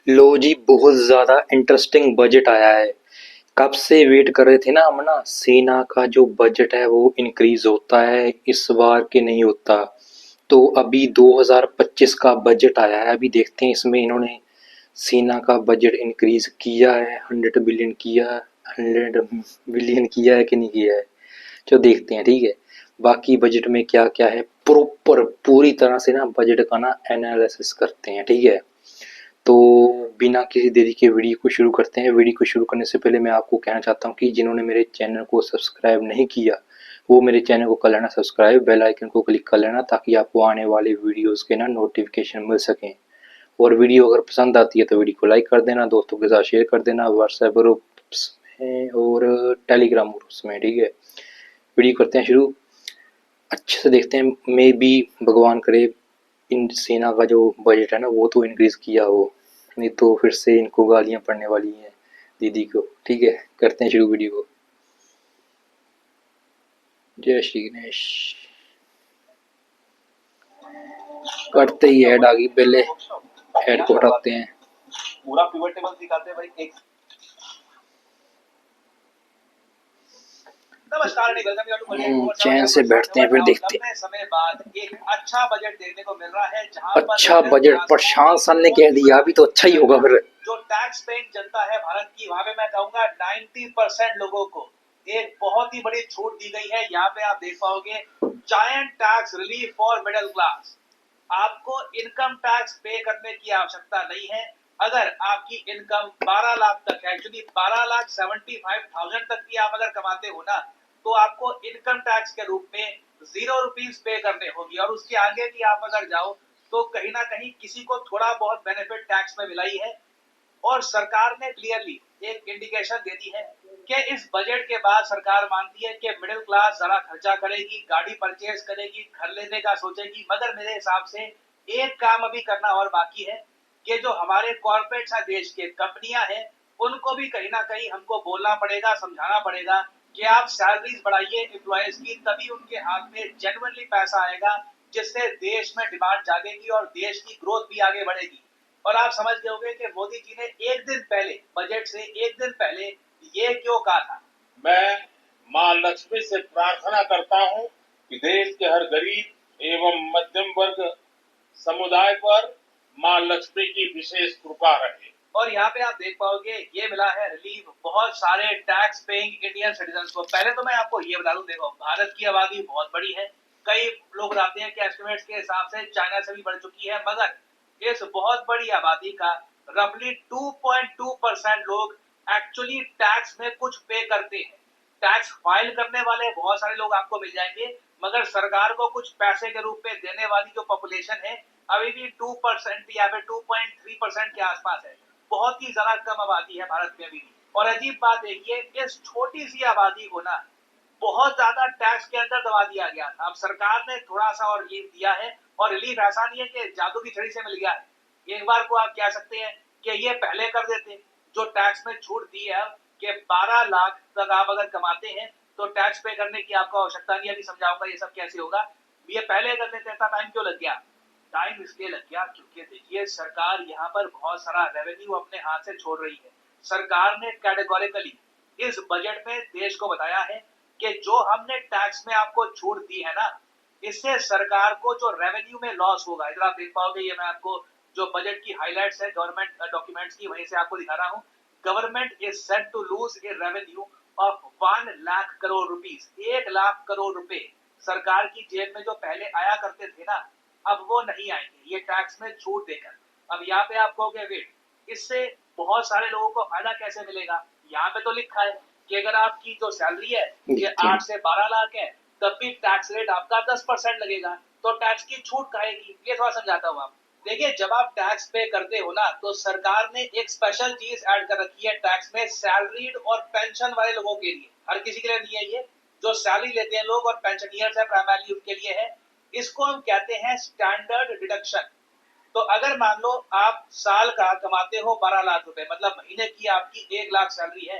लो जी, बहुत ज़्यादा interesting budget आया है। कब से वेट कर रहे थे ना हम ना, सेना का जो बजट है वो इंक्रीज होता है इस बार कि नहीं होता। तो अभी 2025 का बजट आया है, अभी देखते हैं इसमें इन्होंने सेना का बजट इंक्रीज किया है, 100 बिलियन किया, 100 बिलियन किया है कि नहीं किया है। जो देखते हैं, ठीक है। बाकी बजट में क्या क्या है, प्रॉपर पूरी तरह से ना बजट का ना एनालिसिस करते हैं, ठीक है। तो बिना किसी देरी के वीडियो को शुरू करते हैं। वीडियो को शुरू करने से पहले मैं आपको कहना चाहता हूँ कि जिन्होंने मेरे चैनल को सब्सक्राइब नहीं किया वो मेरे चैनल को कर लेना सब्सक्राइब, बेल आइकन को क्लिक कर लेना ताकि आपको आने वाले वीडियोस के ना नोटिफिकेशन मिल सकें। और वीडियो अगर पसंद आती है तो वीडियो को लाइक कर देना, दोस्तों के साथ शेयर कर देना, व्हाट्सएप ग्रुप्स में और टेलीग्राम ग्रुप्स में, ठीक है। वीडियो करते हैं शुरू। अच्छे से देखते हैं, मे बी भगवान करे इन सेना का जो बजट है ना वो तो इंक्रीज किया हो, नहीं तो फिर से इनको गालियां पड़ने वाली हैं दीदी को, ठीक है। करते हैं शुरू वीडियो को। जय श्री गणेश। करते ही ऐड आ गई, पहले ऐड को हटाते हैं। पूरा पिवट टेबल दिखाते हैं भाई एक। नमस्कार, चैन से बैठते हैं, फिर देखते हैं। समय बाद एक अच्छा बजट देखने को मिल रहा है जहां अच्छा बजट प्रशांत सर ने कह दिया, अभी तो अच्छा ही होगा फिर। जो टैक्स पेइंग जनता है भारत की, वहां पे मैं कहूंगा 90% लोगों को एक बहुत ही बड़ी छूट दी गई है। यहाँ पे आप देख पाओगे giant tax relief for middle class. आपको इनकम टैक्स पे करने की आवश्यकता नहीं है। अगर आपकी इनकम 12 लाख तक है, एक्चुअली 12,75,000 तक की आप अगर कमाते हो ना, तो आपको इनकम टैक्स के रूप में 0 रुपीज पे करने होगी। और उसके आगे भी आप अगर जाओ तो कहीं ना कहीं किसी को थोड़ा बहुत बेनिफिट टैक्स में मिला ही है। और सरकार ने क्लियरली एक इंडिकेशन दे दी है कि इस बजट के बाद सरकार मानती है कि मिडिल क्लास जरा खर्चा करेगी, गाड़ी परचेज करेगी, घर लेने का सोचेगी। मगर मेरे हिसाब से एक काम अभी करना और बाकी है कि जो हमारे कॉर्पोरेट्स हैं, देश के कंपनियां हैं, उनको भी कहीं ना कहीं हमको बोलना पड़ेगा, समझाना पड़ेगा कि आप सैलरीज बढ़ाइए एम्प्लॉयज की, तभी उनके हाथ में जेन्युइनली पैसा आएगा, जिससे देश में डिमांड जागेगी और देश की ग्रोथ भी आगे बढ़ेगी। और आप समझ गए होंगे कि मोदी जी ने एक दिन पहले, बजट से एक दिन पहले ये क्यों कहा था। मैं मां लक्ष्मी से प्रार्थना करता हूं कि देश के हर गरीब एवं मध्यम वर्ग समुदाय पर मां लक्ष्मी की विशेष कृपा रहे। और यहाँ पे आप देख पाओगे ये मिला है रिलीफ बहुत सारे टैक्स पेइंग इंडियन सिटीजन को। पहले तो मैं आपको ये बता दूं, देखो भारत की आबादी बहुत बड़ी है। कई लोग बताते हैं कि एस्टिमेट्स के हिसाब से चाइना से भी बढ़ चुकी है। मगर इस बहुत बड़ी आबादी का रफली 2.2% लोग एक्चुअली टैक्स में कुछ पे करते हैं। टैक्स फाइल करने वाले बहुत सारे लोग आपको मिल जाएंगे, मगर सरकार को कुछ पैसे के रूप में देने वाली जो पॉपुलेशन है अभी भी 2% या फिर 2.3% के आसपास है। बहुत ही ज्यादा कम आबादी है भारत में अभी भी। और अजीब बात देखिए, इस छोटी सी आबादी को ना बहुत ज्यादा टैक्स के अंदर दबा दिया गया था। अब सरकार ने थोड़ा सा और रिलीफ दिया है, और रिलीफ ऐसा नहीं है कि जादू की छड़ी से मिल गया है। एक बार को आप कह सकते हैं कि ये पहले कर देते, जो टैक्स में छूट दी है कि 12 लाख तक आप अगर कमाते हैं तो टैक्स पे करने की आपको आवश्यकता नहीं है। अभी समझाऊंगा ये सब कैसे होगा। ये पहले कर देते, इतना टाइम क्यों लग गया? टाइम इसलिए लग गया क्योंकि देखिए सरकार यहाँ पर बहुत सारा रेवेन्यू अपने हाथ से छोड़ रही है। सरकार ने कैटेगोरिकली इस बजट में देश को बताया है कि जो हमने टैक्स में आपको छूट दी है ना, इससे सरकार को जो रेवेन्यू में लॉस होगा, इधर आप देख पाओगे, ये मैं आपको जो बजट की हाइलाइट्स है गवर्नमेंट डॉक्यूमेंट्स की, वहीं से आपको दिखा रहा हूँ। Government is set to lose a revenue of 1 lakh crore rupees. 1 lakh crore रुपए सरकार की जेब में जो पहले आया करते थे ना, अब वो नहीं आएंगे ये टैक्स में छूट देकर। अब यहाँ पे आप कहोगे वेट, इससे बहुत सारे लोगों को फायदा कैसे मिलेगा? यहाँ पे तो लिखा है कि अगर आपकी जो सैलरी है ये 8 से 12 लाख है, तब भी टैक्स रेट आपका 10% लगेगा। तो टैक्स की छूट कहेगी, ये थोड़ा समझाता हूँ आप। देखिए जब आप टैक्स पे करते हो ना, तो सरकार ने एक स्पेशल चीज ऐड कर रखी है टैक्स में, सैलरीड और पेंशन वाले लोगों के लिए। हर किसी के लिए नहीं है ये, जो सैलरी लेते हैं लोग और पेंशनियर्स है प्राइमरली उनके लिए है। इसको हम कहते हैं स्टैंडर्ड डिडक्शन। तो अगर मान लो आप साल का कमाते हो 12 लाख रुपए, मतलब महीने की आपकी 1 लाख सैलरी है,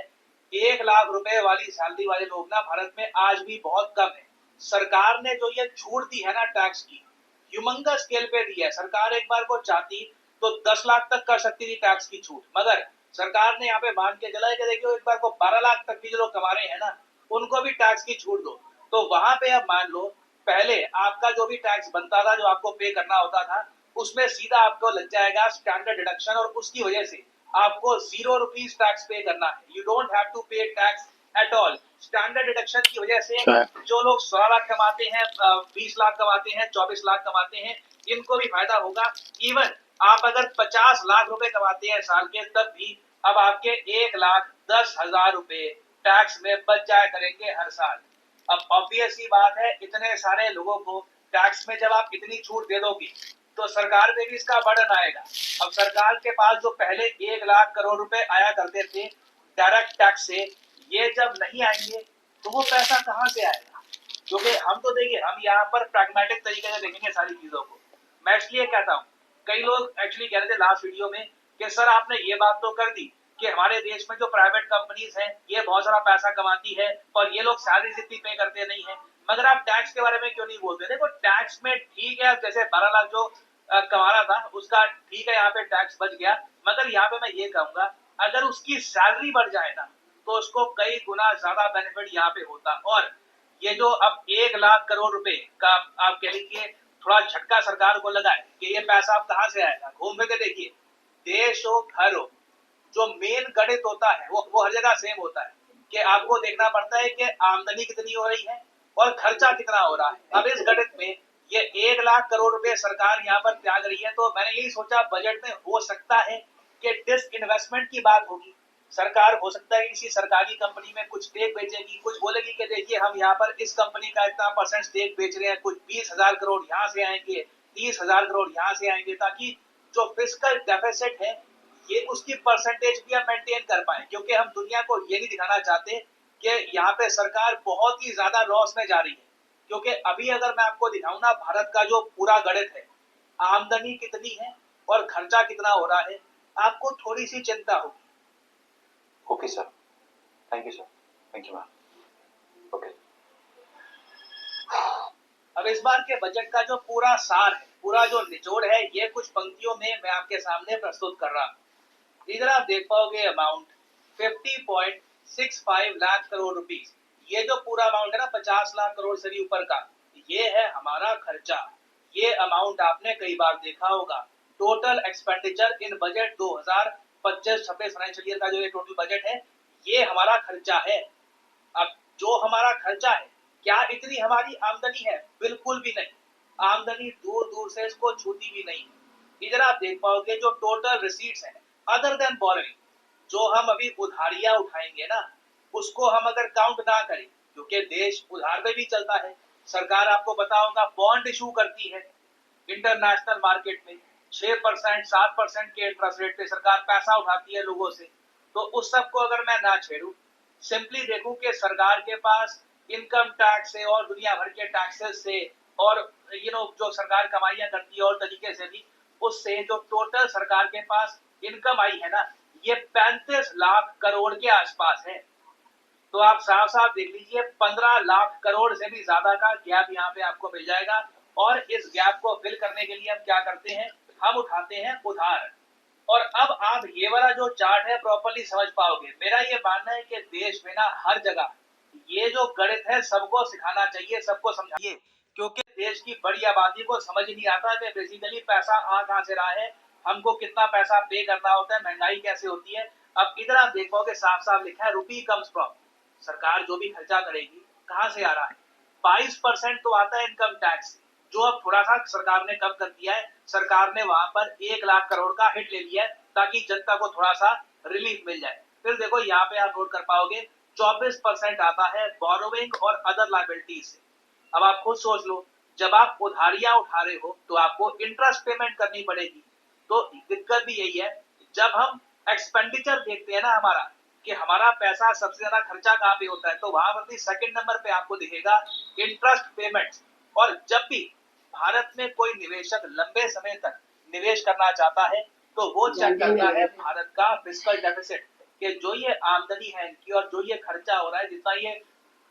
1 लाख रुपए वाली सैलरी वाले लोग ना भारत में आज भी बहुत कम है। सरकार ने जो ये छूट दी है ना टैक्स की, ह्यूमंगस स्केल पे दी है। सरकार एक बार को चाहती तो 10 लाख तक कर सकती थी टैक्स की छूट, मगर सरकार ने यहाँ पे मान के चला है कि देखिए एक बार को 12 लाख तक भी जो लोग कमा रहे हैं ना, उनको भी टैक्स की छूट दो। तो वहां पे अब मान लो पहले आपका जो भी टैक्स बनता था, जो आपको पे करना होता था, उसमें सीधा आपको लग जाएगा स्टैंडर्ड डिडक्शन, और उसकी वजह से आपको 0 रुपीज टैक्स पे करना है। यू डोंट हैव टू पे tax at all. Standard deduction की वजह से अच्छा है। जो लोग 16 लाख कमाते हैं, 20 लाख कमाते हैं, 24 लाख कमाते हैं, इनको भी फायदा होगा। इवन आप अगर 50 लाख रुपए कमाते हैं साल के, तब भी अब आपके 1,10,000 रुपए टैक्स में बच जाया करेंगे हर साल। अब ऑब्वियस ही बात है, इतने सारे लोगों को टैक्स में जब आप इतनी छूट दे दोगे, तो सरकार पे भी इसका बर्डन आएगा। अब सरकार के पास जो पहले 1 लाख करोड़ रुपए आया करते थे डायरेक्ट टैक्स से, ये जब नहीं आएंगे तो वो पैसा कहाँ से आएगा? क्योंकि हम तो देखिए, हम यहाँ पर प्रैग्मेटिक तरीके से देखेंगे सारी चीजों को। मैं इसलिए कहता हूँ, कई लोग एक्चुअली कह रहे थे लास्ट वीडियो में कि सर आपने ये बात तो कर दी कि हमारे देश में जो प्राइवेट कंपनीज हैं ये बहुत सारा पैसा कमाती है और ये लोग सैलरी इतनी पे करते नहीं है, मगर आप टैक्स के बारे में क्यों नहीं बोलते? देखो टैक्स में ठीक है, जैसे 12 लाख जो कमा रहा था उसका ठीक है, यहाँ पे टैक्स बच गया, मगर यहाँ पे मैं ये कहूंगा अगर उसकी सैलरी बढ़ जाए ना, तो उसको कई गुना ज्यादा बेनिफिट यहाँ पे होता। और ये जो अब 1 लाख करोड़ रुपए का आप कह लीजिए थोड़ा झटका सरकार को लगा है कि ये पैसा अब कहाँ से आएगा, घूम फिर के देखिए, देश हो घर हो, जो मेन गणित होता है वो हर जगह सेम होता है कि आपको देखना पड़ता है कि आमदनी कितनी हो रही है और खर्चा कितना हो रहा है। अब इस गणित में ये 1 लाख करोड़ रुपए सरकार यहाँ पर त्याग रही है, तो मैंने यही सोचा बजट में हो सकता है कि डिस इन्वेस्टमेंट की बात होगी। सरकार हो सकता है कि किसी सरकारी कंपनी में कुछ स्टेक बेचेगी, कुछ बोलेगी कि देखिए हम यहाँ पर इस कंपनी का इतना % स्टेक बेच रहे हैं, कुछ 20,000 करोड़ यहाँ से आएंगे, 30,000 करोड़ यहाँ से आएंगे, ताकि जो फिस्कल डेफिसिट है ये उसकी परसेंटेज भी हम मेंटेन कर पाए। क्योंकि हम दुनिया को ये नहीं दिखाना चाहते कि यहाँ पे सरकार बहुत ही ज्यादा लॉस में जा रही है। क्योंकि अभी अगर मैं आपको दिखाऊं ना भारत का जो पूरा गणित है, आमदनी कितनी है और खर्चा कितना हो रहा है, आपको थोड़ी सी चिंता होगी। Okay sir, thank you sir, thank you ma'am. Okay, अब इस बार के बजट का जो पूरा सार है, पूरा जो निचोड़ है, ये कुछ पंक्तियों में मैं आपके सामने प्रस्तुत कर रहा हूँ। इधर आप देख पाओगे अमाउंट 50.65 लाख करोड़ रुपीस। ये जो पूरा अमाउंट है ना 50 लाख करोड़ से भी ऊपर का, ये है हमारा खर्चा। ये अमाउंट आपने कई बार देखा होगा। Total expenditure in budget 2025-26 financial year का जो ये टोटल बजट है, ये हमारा खर्चा है। अब जो हमारा खर्चा है, क्या इतनी हमारी आमदनी है? बिल्कुल भी नहीं। आमदनी दूर दूर से इसको छूती भी नहीं। इधर आप देख पाओगे जो टोटल रिसीट्स है अदर देन बोरोइंग, जो हम अभी उधारियां उठाएंगे ना, उसको हम अगर काउंट ना करें, क्योंकि देश उधार पे भी चलता है। सरकार आपको पता होगा बॉन्ड इशू करती है इंटरनेशनल मार्केट में, 6% 7% के इंटरेस्ट रेट पे सरकार पैसा उठाती है लोगों से। तो उस सब को अगर मैं ना छेड़ू, सिंपली देखूं कि सरकार के पास इनकम टैक्स से और दुनिया भर के टैक्सेस से और जो सरकार कमाइयां करती है और तरीके से भी, उससे जो टोटल सरकार के पास इनकम आई है ना, ये 35 लाख करोड़ के आसपास है। तो आप साफ साफ देख लीजिए 15 लाख करोड़ से भी ज्यादा का गैप यहाँ पे आपको मिल जाएगा। और इस गैप को फिल करने के लिए हम क्या करते हैं, हम उठाते हैं उधार। और अब आप ये वाला जो चार्ट है प्रॉपर्ली समझ पाओगे। मेरा ये मानना है कि देश में ना हर जगह ये जो गणित है सबको सिखाना चाहिए, सबको समझाइए, क्योंकि देश की बड़ी आबादी को समझ नहीं आता कि बेसिकली पैसा आ कहाँ से रहा है, हमको कितना पैसा पे करना होता है, महंगाई कैसे होती है। अब इधर आप देख पाओगे साफ साफ लिखा है रुपी कम्स फ्रॉम, सरकार जो भी खर्चा करेगी कहाँ से आ रहा है। 22% तो आता है इनकम टैक्स, जो अब थोड़ा सा सरकार ने कम कर दिया है। सरकार ने वहां पर 1 लाख करोड़ का हिट ले लिया है ताकि जनता को थोड़ा सा रिलीफ मिल जाए। फिर देखो यहाँ पे आप नोट कर पाओगे 24% आता है बोरोइंग और अदर लाइबिलिटीज से। अब आप खुद सोच लो, जब आप उधारियां उठा रहे हो तो आपको इंटरेस्ट पेमेंट करनी पड़ेगी। तो दिक्कत भी यही है, जब हम एक्सपेंडिचर देखते हैं ना हमारा, कि हमारा पैसा सबसे ज्यादा खर्चा कहाँ पे होता है, तो वहां पर भी सेकंड नंबर पे आपको दिखेगा इंटरेस्ट पेमेंट्स। और जब भी भारत में कोई निवेशक लंबे समय तक निवेश करना चाहता है, तो वो चेक करता है भारत का फिस्कल डेफिसिट, कि जो ये आमदनी है इनकी और जो ये खर्चा हो रहा है, जितना ये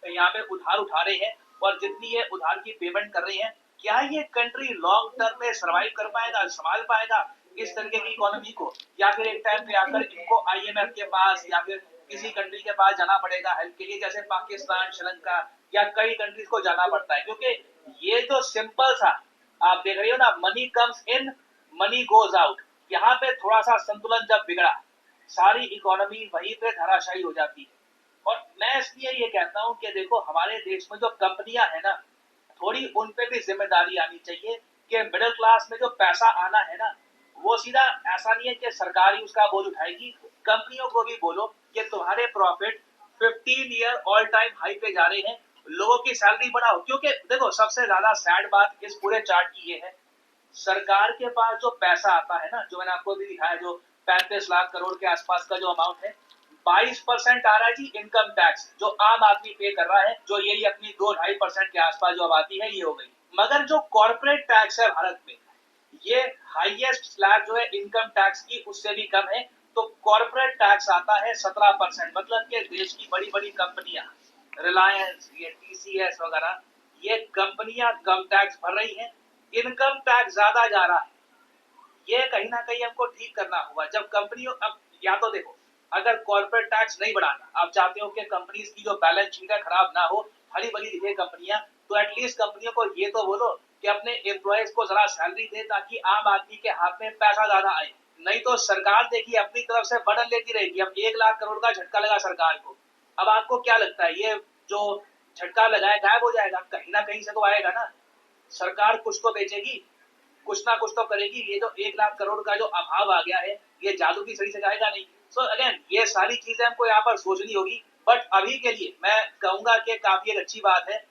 यहाँ पे उधार उठा रहे हैं और जितनी ये उधार की पेमेंट कर रहे हैं, क्या ये कंट्री लॉन्ग टर्म में सर्वाइव कर पाएगा, संभाल पाएगा, इस तरीके की इकोनॉमी को, या फिर एक टाइम पे आकर इनको IMF के पास या फिर किसी कंट्री के पास जाना पड़ेगा हेल्प के लिए, जैसे पाकिस्तान, श्रीलंका या कई कंट्रीज को जाना पड़ता है, क्योंकि ये जो सिंपल सा आप देख रहे हो ना, money comes in money goes out, यहाँ पे थोड़ा सा संतुलन जब बिगड़ा, सारी इकोनॉमी वहीं पे धराशायी हो जाती है। और मैं इसलिए ये कहता हूँ कि देखो हमारे देश में जो कंपनियां है ना, थोड़ी उन पे भी जिम्मेदारी आनी चाहिए कि मिडिल क्लास में जो पैसा आना है ना, वो सीधा ऐसा नहीं है कि सरकार ही उसका बोझ उठाएगी, कंपनियों को भी बोलो कि तुम्हारे profit 15 year all time high पे जा रहे हैं, लोगों की सैलरी बढ़ाओ। क्योंकि देखो सबसे ज्यादा सैड बात इस पूरे चार्ट की ये है, सरकार के पास जो पैसा आता है ना, जो मैंने आपको भी दिखाया, जो 35 लाख करोड़ के आसपास का जो अमाउंट है, 22% आ रहा है जी इनकम टैक्स, जो आम आदमी पे कर रहा है, जो यही अपनी 2-2.5% के आसपास जो आबादी है ये हो गई। मगर जो कॉर्पोरेट टैक्स है भारत में, ये हाईएस्ट स्लैब जो है इनकम टैक्स की उससे भी कम है। तो कॉर्पोरेट टैक्स आता है 17%, मतलब कि देश की बड़ी बड़ी कंपनियां, रिलायंस, ये TCS वगैरह, ये कंपनियां कम टैक्स भर रही हैं, इनकम टैक्स ज्यादा जा रहा है। ये कहीं ना कहीं हमको ठीक करना होगा। जब कंपनियों, अब या तो देखो, अगर कॉर्पोरेट टैक्स नहीं बढ़ाना, आप चाहते हो कि कंपनीज की जो बैलेंस शीट है खराब ना हो, हरी भरी दिखे कंपनियां, तो एटलीस्ट कंपनियों को ये तो बोलो कि अपने एम्प्लॉयज को जरा सैलरी दे, ताकि आम आदमी के हाथ में पैसा ज्यादा आए। नहीं तो सरकार देखिए अपनी तरफ से बटन लेती रहेगी। अब 1 लाख करोड़ का झटका लगा सरकार को, अब आपको क्या लगता है ये जो झटका लगाया गायब हो जाएगा? कहीं ना कहीं से तो आएगा ना। सरकार कुछ तो बेचेगी, कुछ ना कुछ तो करेगी। ये जो 1 लाख करोड़ का जो अभाव आ गया है, ये जादू की छड़ी से जाएगा नहीं। सो अगेन ये सारी चीजें हमको यहाँ पर सोचनी होगी। बट अभी के लिए मैं कहूंगा कि काफी एक अच्छी बात है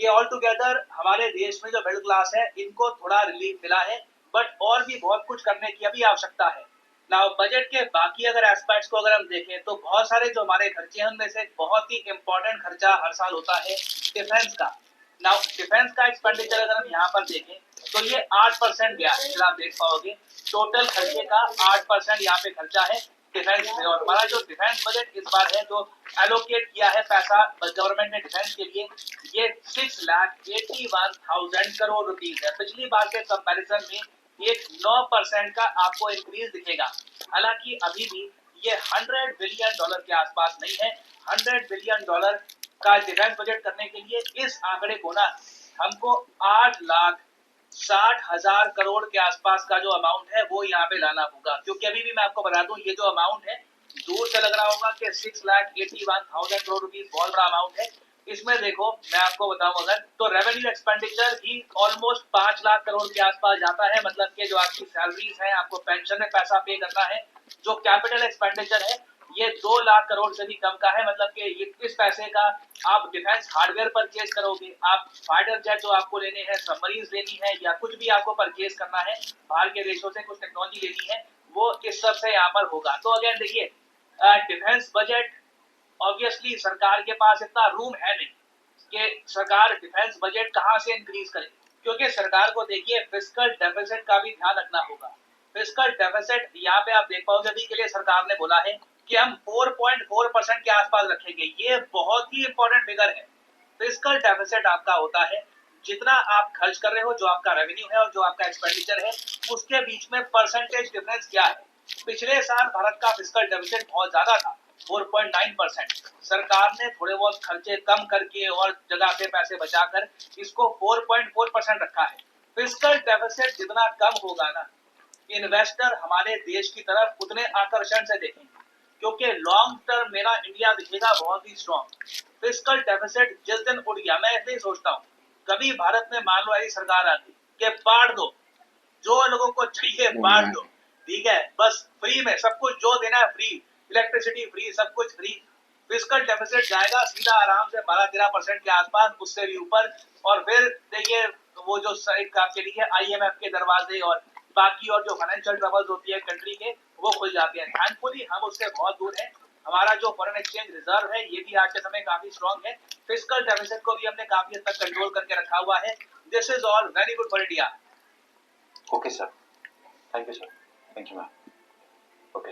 कि ऑल टुगेदर हमारे देश में जो मिडिल क्लास है इनको थोड़ा रिलीफ मिला है, बट और भी बहुत कुछ करने की अभी आवश्यकता है। नाउ बजट के बाकी अगर एस्पेक्ट्स को अगर हम देखें, तो बहुत सारे जो हमारे खर्चे हैं उनमें से बहुत ही इंपॉर्टेंट खर्चा हर साल होता है डिफेंस का। नाउ डिफेंस का एक्सपेंडिचर अगर हम यहाँ पर देखें तो ये 8% गया है, आप देख पाओगे टोटल खर्चे का 8% यहाँ पे खर्चा है डिफेंस में। और हमारा जो डिफेंस बजट इस बार है, जो एलोकेट किया है पैसा गवर्नमेंट ने डिफेंस के लिए, ये 6,81,000 करोड़ रुपीज है। पिछली बार के कंपैरिजन में एक 9% का आपको इंक्रीज दिखेगा। हालांकि अभी भी ये $100 बिलियन के आसपास नहीं है। $100 बिलियन का डिफेंस बजट करने के लिए इस आंकड़े को ना हमको 8,60,000 करोड़ के आसपास का जो अमाउंट है वो यहाँ पे लाना होगा। क्योंकि अभी भी मैं आपको बता दूं, ये जो अमाउंट है दूर से लग रहा होगा कि 6,81,000 करोड़ रुपीज बहुत बड़ा अमाउंट है। इसमें देखो मैं आपको बताऊं अगर, तो रेवेन्यू एक्सपेंडिचर ही ऑलमोस्ट 5 लाख करोड़ के आसपास जाता है। मतलब कि जो आपकी सैलरीज है, आपको पेंशन में पैसा पे करना है। जो कैपिटल एक्सपेंडिचर है ये 2 लाख करोड़ से भी कम का है। मतलब कि इस पैसे का आप डिफेंस हार्डवेयर परचेज करोगे, आप फाइटर जेट जो आपको लेने हैं, सबमरीन लेनी है, या कुछ भी आपको परचेज करना है बाहर के देशों से, कुछ टेक्नोलॉजी लेनी है, वो इस सब से यहाँ पर होगा। तो अगेन देखिए डिफेंस बजट, ऑब्वियसली सरकार के पास इतना रूम है नहीं कि सरकार डिफेंस बजट कहाँ से इंक्रीज करे, क्योंकि सरकार को देखिए फिस्कल डेफिसिट का भी ध्यान रखना होगा। फिस्कल डेफिसिट यहाँ पे आप देख पाओगे अभी के लिए सरकार ने बोला है कि हम 4.4% के आसपास रखेंगे। ये बहुत ही इंपॉर्टेंट फिगर है। फिस्कल डेफिसिट आपका होता है जितना आप खर्च कर रहे हो, जो आपका रेवेन्यू है और जो आपका एक्सपेंडिचर है, उसके बीच में परसेंटेज डिफरेंस क्या है। पिछले साल भारत का फिस्कल डेफिसिट बहुत ज्यादा था, 4.9%। सरकार ने थोड़े बहुत खर्चे कम करके और जगह से पैसे बचाकर इसको 4.4% रखा है। फिस्कल डेफिसिट जितना कम होगा ना, इन्वेस्टर हमारे देश की तरफ उतने आकर्षण से देखेंगे, क्योंकि लॉन्ग टर्म मेरा इंडिया दिखेगा बहुत ही स्ट्रॉन्ग। फिस्कल डेफिसिट जिस दिन उड़ गया, मैं ऐसे ही सोचता हूँ, कभी भारत में मान लो ऐसी सरकार आती कि बांट दो, जो लोगों को चाहिए बांट दो, ठीक है, बस फ्री में सब कुछ, जो देना है फ्री, इलेक्ट्रिसिटी फ्री, सब कुछ फ्री। फिस्कल डेफिसिट जाएगा सीधा आराम से 12-13% के आसपास, उससे भी ऊपर। और फिर देखिए वो जो आपके लिए IMF के दरवाजे और बाकी और जो फाइनेंशियल ट्रबल्स होती है कंट्री के, वो खुल जाते हैं। थैंकफुली हम उससे बहुत दूर हैं। हमारा जो फॉरेन एक्सचेंज रिजर्व है ये भी आज के समय काफी स्ट्रॉन्ग है। फिस्कल डेफिसिट को भी हमने काफी हद तक कंट्रोल करके रखा हुआ है। This is all very good for India. Okay sir, thank you sir, thank you ma'am. Okay,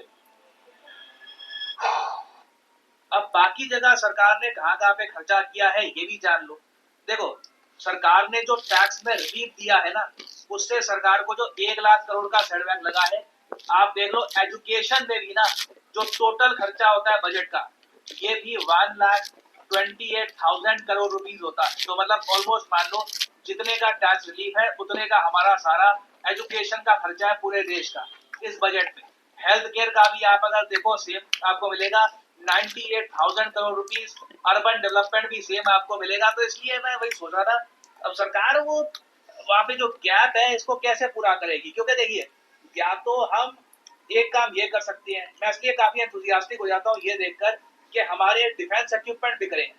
अब बाकी जगह सरकार ने कहाँ कहाँ पे खर्चा किया है ये भी जान लो। देखो सरकार ने जो टैक्स में रिलीफ दिया है ना, उससे सरकार को जो 1 लाख करोड़ का सेटबैक लगा है, आप देख लो एजुकेशन में भी ना जो टोटल खर्चा होता है बजट का, ये भी 1,28,000 करोड़ रुपीस होता है। तो मतलब ऑलमोस्ट मान लो जितने का टैक्स रिलीफ है उतने का हमारा सारा एजुकेशन का खर्चा है पूरे देश का इस बजट में। हेल्थ केयर का भी आप अगर देखो सेम आपको मिलेगा 98,000 करोड़ रुपीस। अर्बन डेवलपमेंट भी सेम आपको मिलेगा। तो इसलिए मैं वही सोच रहा था अब सरकार वो वहाँ पे जो गैप है इसको कैसे पूरा करेगी, क्योंकि देखिए या तो हम एक काम ये कर सकते हैं, मैं इसलिए काफी एंथुसियास्टिक हो जाता हूँ ये देखकर कि हमारे डिफेंस इक्विपमेंट बिक रहे हैं,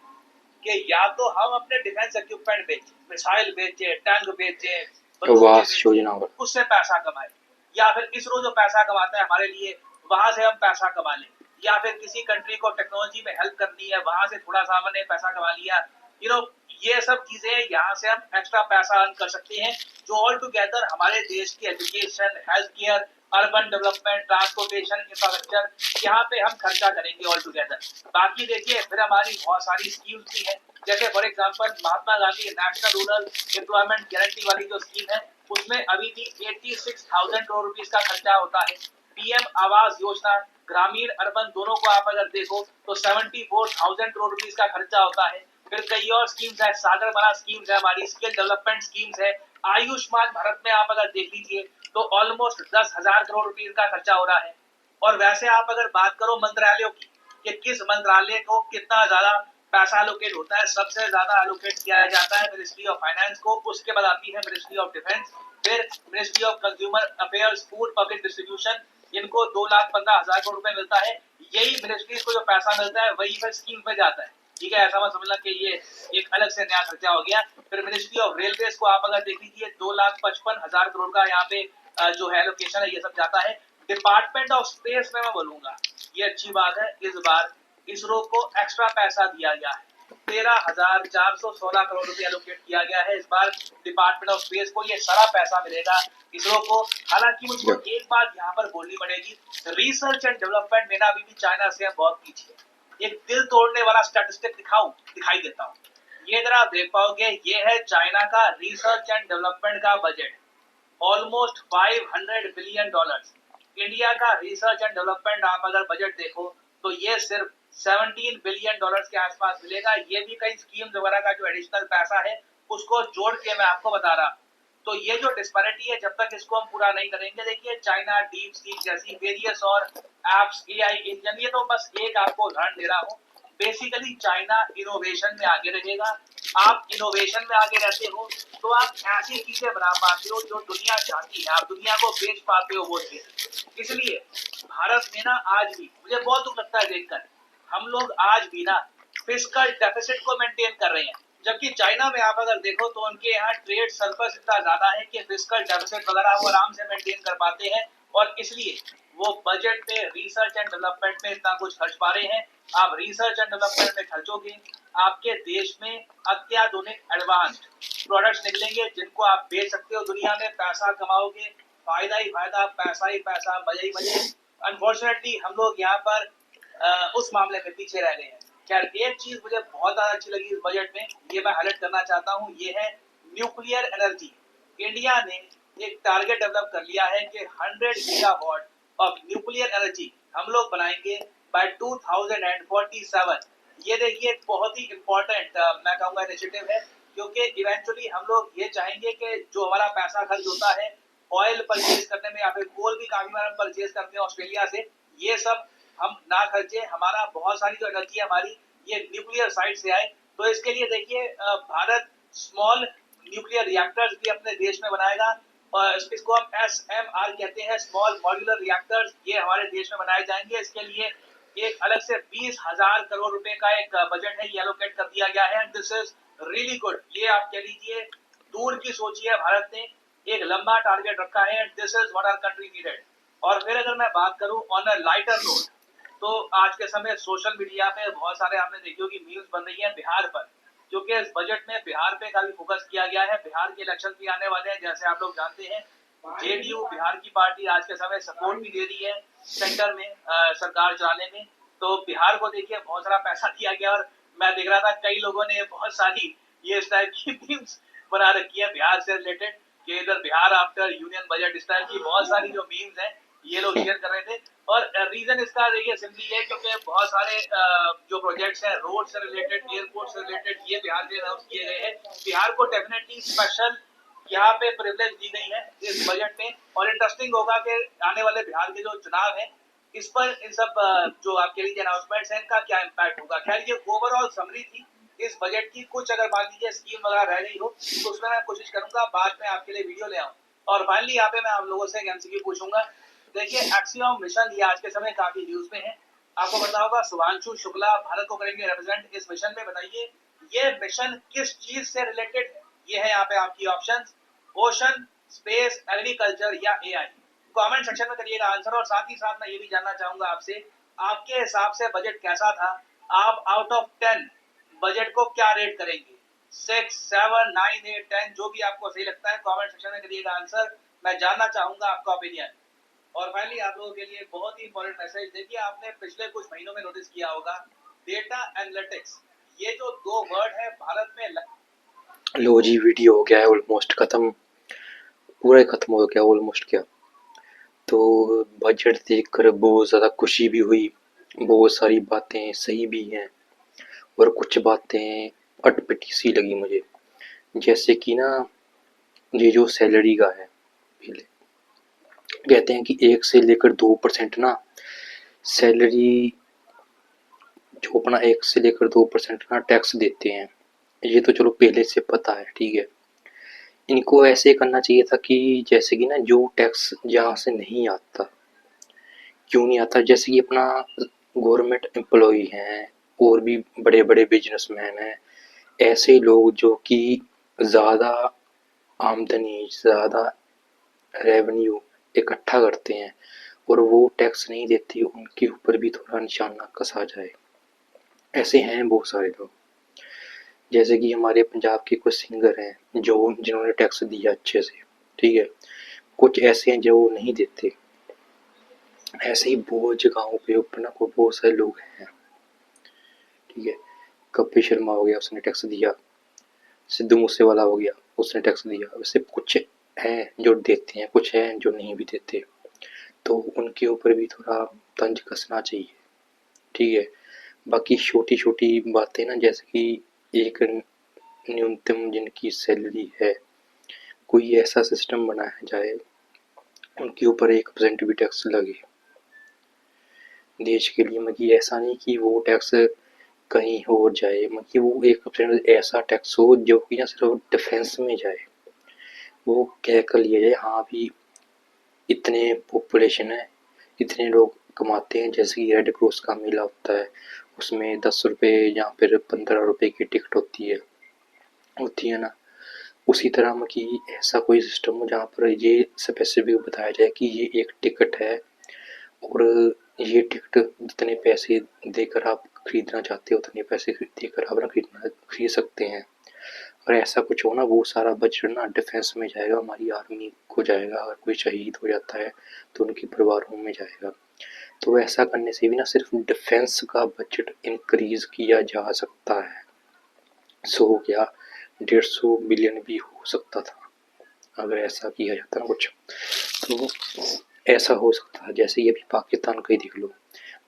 कि या तो हम अपने डिफेंस इक्विपमेंट बेचें, मिसाइल बेचे, टैंक बेचे, बंदूकें आवास बेचे, योजना पर। उससे पैसा कमाए, या फिर इसरो जो पैसा कमाता है हमारे लिए वहां से हम पैसा कमा लें, या फिर किसी कंट्री को टेक्नोलॉजी में हेल्प करनी है वहां से थोड़ा सा हमने पैसा कमा लिया। ये सब चीजें यहाँ से हम एक्स्ट्रा पैसा अर्न कर सकते हैं, जो ऑल टुगेदर हमारे देश की education, health care, urban development, transportation, infrastructure, यहाँ पे हम खर्चा करेंगे ऑल टुगेदर। बाकी देखिए फिर हमारी बहुत सारी स्कीम्स भी हैं, जैसे for example Mahatma Gandhi national rural employment guarantee वाली जो स्कीम है उसमें अभी भी 86,000 करोड़ रुपीज का खर्चा होता है। पीएम आवास योजना ग्रामीण अर्बन दोनों को आप अगर देखो तो 74,000 करोड़ रुपीज का खर्चा होता है। फिर कई और स्कीम्स है, सागरमाला स्कीम्स है, हमारी स्किल डेवलपमेंट स्कीम्स है, आयुष्मान भारत में आप अगर देख लीजिए तो ऑलमोस्ट 10,000 करोड़ रुपीज का खर्चा हो रहा है। और वैसे आप अगर बात करो मंत्रालयों की कि किस मंत्रालय को कितना ज्यादा पैसा एलोकेट होता है, सबसे ज्यादा एलोकेट किया जाता है मिनिस्ट्री ऑफ फाइनेंस को, उसके बाद आती है मिनिस्ट्री ऑफ डिफेंस, फिर ministry of consumer affairs, food public distribution, इनको 2,15,000 करोड़ रुपए मिलता है। यही मिनिस्ट्रीज को जो पैसा मिलता है वही फिर स्कीम में जाता है। ठीक है, ऐसा मत समझना कि ये एक अलग से नया खर्चा हो गया। फिर मिनिस्ट्री ऑफ रेलवे को आप अगर देख लीजिए 2,55,000 करोड़ का यहाँ पे जो है एलोकेशन है ये सब जाता है। डिपार्टमेंट ऑफ स्पेस में मैं बोलूंगा ये अच्छी बात है, इस बार इसरो को एक्स्ट्रा पैसा दिया गया है, 13,416 करोड़ रुपए एलोकेट किया गया है इस बार डिपार्टमेंट ऑफ स्पेस को। ये सारा पैसा मिलेगा इसरो को। हालांकि मुझको एक बात यहाँ पर बोलनी पड़ेगी, रिसर्च एंड डेवलपमेंट में ना अभी भी चाइना से बहुत पीछे है। एक दिल तोड़ने वाला स्टैटिस्टिक दिखाई देता हूँ, ये अगर आप देख पाओगे, ये है चाइना का रिसर्च एंड डेवलपमेंट का बजट, ऑलमोस्ट $500 बिलियन। इंडिया का रिसर्च एंड डेवलपमेंट आप अगर बजट देखो तो ये सिर्फ $17 बिलियन के आसपास मिलेगा। ये भी कई स्कीम्स वगैरह का जो एडिशनल पैसा है उसको जोड़ के मैं आपको बता रहा। तो ये जो डिस्पैरिटी है जब तक इसको हम पूरा नहीं करेंगे, देखिए चाइना डीप सीक जैसी वेरियस और एप्स, एआई इंजन, ये तो बस एक आपको उदाहरण दे रहा हूँ। बेसिकली चाइना इनोवेशन में आगे रहेगा। आप इनोवेशन में आगे रहते हो तो आप ऐसी चीजें बना पाते हो जो दुनिया चाहती है, आप दुनिया को बेच पाते हो वो चीज। इसलिए भारत में ना आज भी मुझे बहुत दुख लगता है देखकर, हम लोग आज भी ना फिस्कल डेफिसिट को मेंटेन कर रहे हैं, जबकि चाइना में आप अगर देखो तो उनके यहाँ ट्रेड सरप्लस इतना ज्यादा है कि फिस्कल डेफिसिट वगैरह वो आराम से मेंटेन कर पाते हैं, और इसलिए वो बजट में रिसर्च एंड डेवलपमेंट में इतना कुछ खर्च पा रहे हैं। आप रिसर्च एंड डेवलपमेंट में खर्चोगे, आपके देश में अत्याधुनिक एडवांस्ड प्रोडक्ट्स निकलेंगे जिनको आप बेच सकते हो दुनिया में, पैसा कमाओगे, फायदा ही फायदा, पैसा ही पैसा, मजे ही मजे। अनफॉर्चुनेटली हम लोग यहाँ पर उस मामले में पीछे रह गए हैं। खैर एक चीज मुझे बहुत ज्यादा अच्छी लगी इस बजट में, ये मैं हाईलाइट करना चाहता हूँ, ये है न्यूक्लियर एनर्जी। इंडिया ने एक टारगेट डेवलप कर लिया है कि 100 गीगावाट ऑफ न्यूक्लियर एनर्जी हम लोग बनाएंगे बाय 2047। ये देखिए एक बहुत ही इम्पोर्टेंट मैं कहूँगा इनिशिएटिव है, क्योंकि इवेंचुअली हम लोग ये चाहेंगे कि जो हमारा पैसा खर्च होता है ऑयल परचेज करने में या फिर कोल भी काफी बार हम परचेज करते हैं ऑस्ट्रेलिया से, ये सब हम ना खर्चे, हमारा बहुत सारी जो एनर्जी है हमारी ये न्यूक्लियर साइड से आए। तो इसके लिए देखिए भारत स्मॉल न्यूक्लियर रिएक्टर्स भी अपने देश में बनाएगा, और इसको हम SMR कहते हैं, स्मॉल मॉड्यूलर रिएक्टर्स, ये हमारे देश में बनाए जाएंगे। इसके लिए एक अलग से 20,000 करोड़ रुपए का एक बजट है, ये एलोकेट कर दिया गया है। This is really good. ये आप कह लीजिए दूर की सोची है, भारत ने एक लंबा टारगेट रखा है, this is what our country needed. और फिर अगर मैं बात करूं ऑन अ लाइटर नोट, तो आज के समय सोशल मीडिया पे बहुत सारे आपने देखी होगी मीम्स बन रही है बिहार पर, क्योंकि इस बजट में बिहार पे काफी फोकस किया गया है। बिहार के इलेक्शन भी आने वाले हैं जैसे आप लोग जानते हैं। जेडीयू बिहार की पार्टी आज के समय सपोर्ट भी दे रही है सेंटर में सरकार चलाने में। तो बिहार को देखिए बहुत सारा पैसा दिया गया, और मैं देख रहा था कई लोगों ने बहुत सारी ये इस टाइप की मीम्स बना रखी है बिहार से रिलेटेड, कि इधर बिहार आफ्टर यूनियन बजट, इस टाइप की बहुत सारी जो मीम्स हैं ये लोग शेयर कर रहे थे। और रीजन इसका देखिए सिंपली है क्योंकि बहुत सारे जो प्रोजेक्ट्स हैं रोड से रिलेटेड, एयरपोर्ट से रिलेटेड, ये बिहार के अनाउंस किए गए हैं। बिहार को डेफिनेटली स्पेशल यहाँ पे प्रिविलेज दी गई है इस बजट में। और इंटरेस्टिंग होगा कि आने वाले बिहार के जो चुनाव है इस पर इन सब जो आपके लिए अनाउंसमेंट्स हैं इनका क्या इम्पैक्ट होगा। खैर ये ओवरऑल समरी थी इस बजट की। कुछ अगर मान लीजिए स्कीम वगैरह रह गई हो तो उसमें मैं कोशिश करूंगा बाद में आपके लिए वीडियो ले आऊं। और फाइनली यहाँ पे मैं आप लोगों से एक एमसीक्यू पूछूंगा। देखिए एक्सियम मिशन ये आज के समय काफी न्यूज में है। आपको पता होगा शुभांशु शुक्ला भारत को करेंगे रिप्रेजेंट इस मिशन में। बताइए ये मिशन किस चीज से रिलेटेड है। ये है यहाँ पे आपकी ऑप्शंस, ओशन, स्पेस, एग्रीकल्चर या एआई। कमेंट सेक्शन में करिएगा आंसर। और साथ ही साथ मैं ये भी जानना चाहूंगा आपसे, आपके हिसाब से बजट कैसा था। आप आउट ऑफ 10 बजट को क्या रेट करेंगे? 6, 7, 9, 8, 10 जो भी आपको सही लगता है कमेंट सेक्शन में करिएगा आंसर। मैं जानना चाहूंगा आपका ओपिनियन। और फाइनली आप लोगों के लिए बहुत ही इंपॉर्टेंट मैसेज। देखिए आपने पिछले कुछ महीनों में नोटिस किया होगा डेटा एनालिटिक्स, ये जो दो वर्ड है भारत में लो जी, वीडियो हो गया है ऑलमोस्ट ख़त्म, पूरा ही ख़त्म हो गया ऑलमोस्ट। क्या तो बजट देखकर बहुत ज़्यादा खुशी भी हुई, बहुत सारी बातें सही भी हैं और कुछ बातें अटपटी सी लगी मुझे। जैसे कि ना ये जो सैलरी का है, पहले कहते हैं कि 1 से लेकर 2% ना सैलरी, जो अपना 1 से लेकर 2% ना टैक्स देते हैं। ये तो चलो पहले से पता है, ठीक है। इनको ऐसे करना चाहिए था कि जैसे कि ना जो टैक्स जहाँ से नहीं आता, क्यों नहीं आता, जैसे कि अपना गवर्नमेंट एम्प्लॉई हैं और भी बड़े बड़े बिजनेसमैन हैं, ऐसे लोग जो कि ज़्यादा आमदनी, ज़्यादा रेवेन्यू इकट्ठा करते हैं और वो टैक्स नहीं देते, उनके ऊपर भी थोड़ा निशाना कसा जाए। ऐसे हैं बहुत सारे लोग, जैसे कि हमारे पंजाब के कुछ सिंगर हैं जो जिन्होंने टैक्स दिया अच्छे से, ठीक है। कुछ ऐसे हैं जो नहीं देते। ऐसे ही बहुत जगहों पे अपना को बहुत सारे लोग हैं, ठीक है। कपिल शर्मा हो गया, उसने टैक्स दिया। सिद्धू मूसेवाला हो गया, उसने टैक्स दिया। वैसे कुछ हैं जो देते हैं, कुछ हैं जो नहीं भी देते, तो उनके ऊपर भी थोड़ा तंज कसना चाहिए, ठीक है। बाकी छोटी छोटी बातें ना, जैसे कि एक न्यूनतम जिनकी सैलरी है, कोई ऐसा सिस्टम बनाया जाए उनके ऊपर 1% भी टैक्स लगे देश के लिए। मतलब ऐसा नहीं कि वो टैक्स कहीं और जाए, मतलब वो 1% ऐसा टैक्स हो जो कि ना सिर्फ डिफेंस में जाए। वो कह कर लिया जाए हाँ भी इतने पॉपुलेशन है, इतने लोग कमाते हैं। जैसे कि रेड क्रॉस का मेला होता है, उसमें 10 रुपये या फिर 15 रुपये की टिकट होती है ना। उसी तरह मतलब ऐसा कोई सिस्टम हो जहाँ पर ये स्पेसिफिक बताया जाए कि ये एक टिकट है और ये टिकट जितने पैसे देकर आप खरीदना चाहते हो उतने पैसे देकर आप ना खरीद सकते हैं। और ऐसा कुछ हो ना, वो सारा बजट ना डिफेंस में जाएगा, हमारी आर्मी को जाएगा। अगर कोई शहीद हो जाता है तो उनके परिवारों में जाएगा। तो ऐसा करने से भी ना सिर्फ डिफेंस का बजट इंक्रीज किया जा सकता है। 100 क्या 150 बिलियन भी हो सकता था अगर ऐसा किया जाता ना कुछ, तो ऐसा हो सकता है। जैसे ये भी पाकिस्तान का ही देख लो,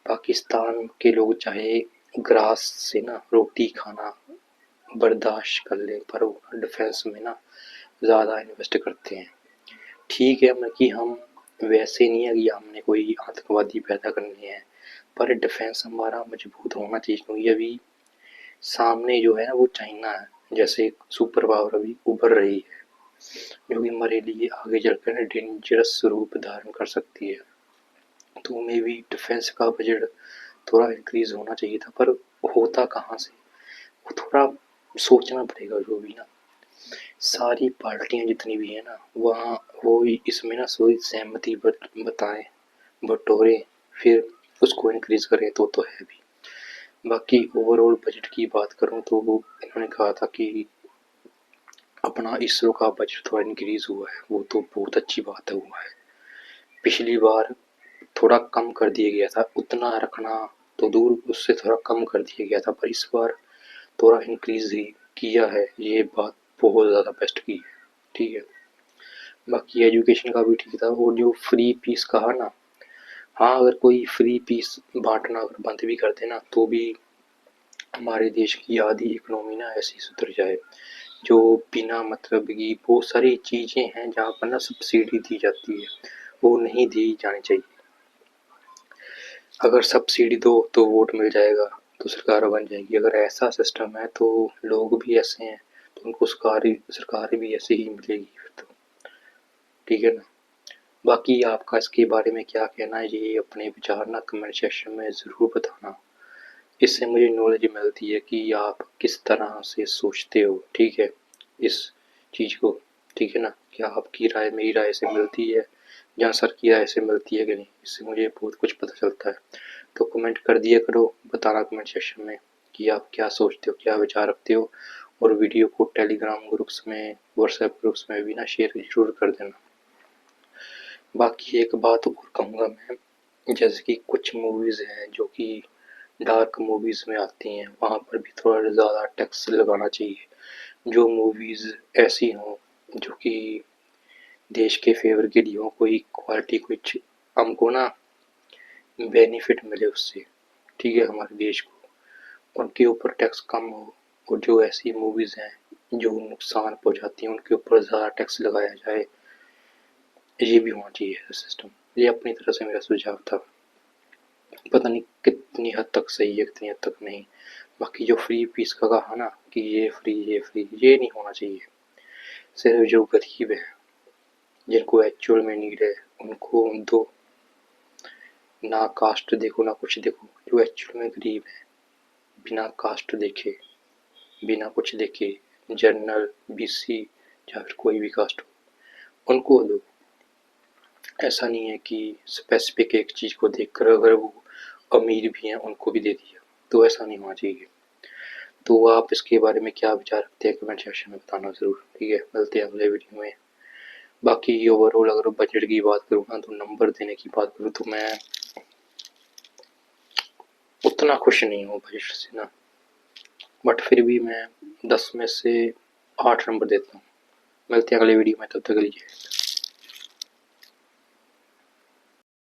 पाकिस्तान के लोग चाहे ग्रास से ना रोटी खाना बर्दाश्त कर ले, पर वो डिफेंस में ना ज़्यादा इन्वेस्ट करते हैं, ठीक है। मतलब कि हम वैसे नहीं है कि हमने कोई आतंकवादी पैदा करने हैं, पर डिफेंस हमारा मजबूत होना चाहिए। क्योंकि अभी सामने जो है ना वो चाइना है, जैसे सुपर पावर अभी उभर रही है, जो कि हमारे लिए आगे चलकर ना डेंजरस रूप धारण कर सकती है। तो मे भी डिफेंस का बजट थोड़ा इंक्रीज होना चाहिए था, पर होता कहाँ से, वो थोड़ा सोचना पड़ेगा। जो भी ना सारी पार्टियां जितनी भी है ना वहाँ वो इसमें ना सोई सहमति बताएं, बटोरे, फिर उसको इंक्रीज करें तो है भी। बाकी ओवरऑल बजट की बात करूँ तो वो इन्होंने कहा था कि अपना इसरो का बजट थोड़ा इंक्रीज हुआ है, वो तो बहुत अच्छी बात है हुआ है। पिछली बार थोड़ा कम कर दिया गया था, उतना रखना तो दूर, उससे थोड़ा कम कर दिया गया था, पर इस बार थोड़ा इंक्रीज ही किया है। ये बात बहुत ज़्यादा बेस्ट की है, ठीक है। बाकी एजुकेशन का भी ठीक था। और जो फ्री फीस कहा ना, हाँ, अगर कोई फ्री पीस बांटना अगर बंद भी कर देना तो भी हमारे देश की आधी इकोनॉमी ना ऐसी सुधर जाए। जो बिना मतलब की बहुत सारी चीज़ें हैं जहाँ पर ना सब्सिडी दी जाती है, वो नहीं दी जानी चाहिए। अगर सब्सिडी दो तो वोट मिल जाएगा, तो सरकार बन जाएगी। अगर ऐसा सिस्टम है तो लोग भी ऐसे हैं तो उनको सरकार भी ऐसे ही मिलेगी फिर तो, ठीक है ना। बाकी आपका इसके बारे में क्या कहना है, ये अपने विचार ना कमेंट सेक्शन में ज़रूर बताना। इससे मुझे नॉलेज मिलती है कि आप किस तरह से सोचते हो, ठीक है, इस चीज़ को, ठीक है ना। क्या आपकी राय मेरी राय से मिलती है या सर की राय से मिलती है कि नहीं, इससे मुझे बहुत कुछ पता चलता है। तो कमेंट कर दिया करो, बताना कमेंट सेक्शन में कि आप क्या सोचते हो, क्या विचार रखते हो। और वीडियो को टेलीग्राम ग्रुप्स में, व्हाट्सएप ग्रुप्स में भी ना शेयर जरूर कर देना। बाकी एक बात और कहूँगा मैं, जैसे कि कुछ मूवीज़ हैं जो कि डार्क मूवीज़ में आती हैं, वहाँ पर भी थोड़ा ज़्यादा टैक्स लगाना चाहिए। जो मूवीज़ ऐसी हों जो कि देश के फेवर के लिए हो, कोई क्वालिटी कुछ हमको ना बेनिफिट मिले उससे, ठीक है, हमारे देश को, उनके ऊपर टैक्स कम हो। और जो ऐसी मूवीज़ हैं जो नुकसान पहुँचाती हैं उनके ऊपर ज़्यादा टैक्स लगाया जाए, ये भी होना चाहिए सिस्टम। ये अपनी तरफ से मेरा सुझाव था। पता नहीं कितनी हद तक सही है, कितनी हद तक नहीं। बाकी जो फ्री पीस का कहा ना कि ये फ्री ये नहीं होना चाहिए। सिर्फ जो गरीब है, जिनको एक्चुअल में नीड है, उनको दो। ना कास्ट देखो ना कुछ देखो, जो एक्चुअल में गरीब है, बिना कास्ट देखे, बिना कुछ देखे, जनरल, बीसी या फिर कोई भी कास्ट हो, उनको दो। ऐसा नहीं है कि स्पेसिफिक एक चीज़ को देखकर अगर वो अमीर भी हैं उनको भी दे दिया, तो ऐसा नहीं होना चाहिए। तो आप इसके बारे में क्या विचार रखते हैं कमेंट सेक्शन में बताना ज़रूर, ठीक है। मिलते हैं अगले वीडियो में। बाकी ओवरऑल अगर बजट की बात करूँ ना, तो नंबर देने की बात करूँ तो मैं उतना खुश नहीं हूँ बजट से ना, बट फिर भी मैं 10 में से 8 नंबर देता हूँ। मिलते हैं अगले वीडियो में, तब तक के लिए।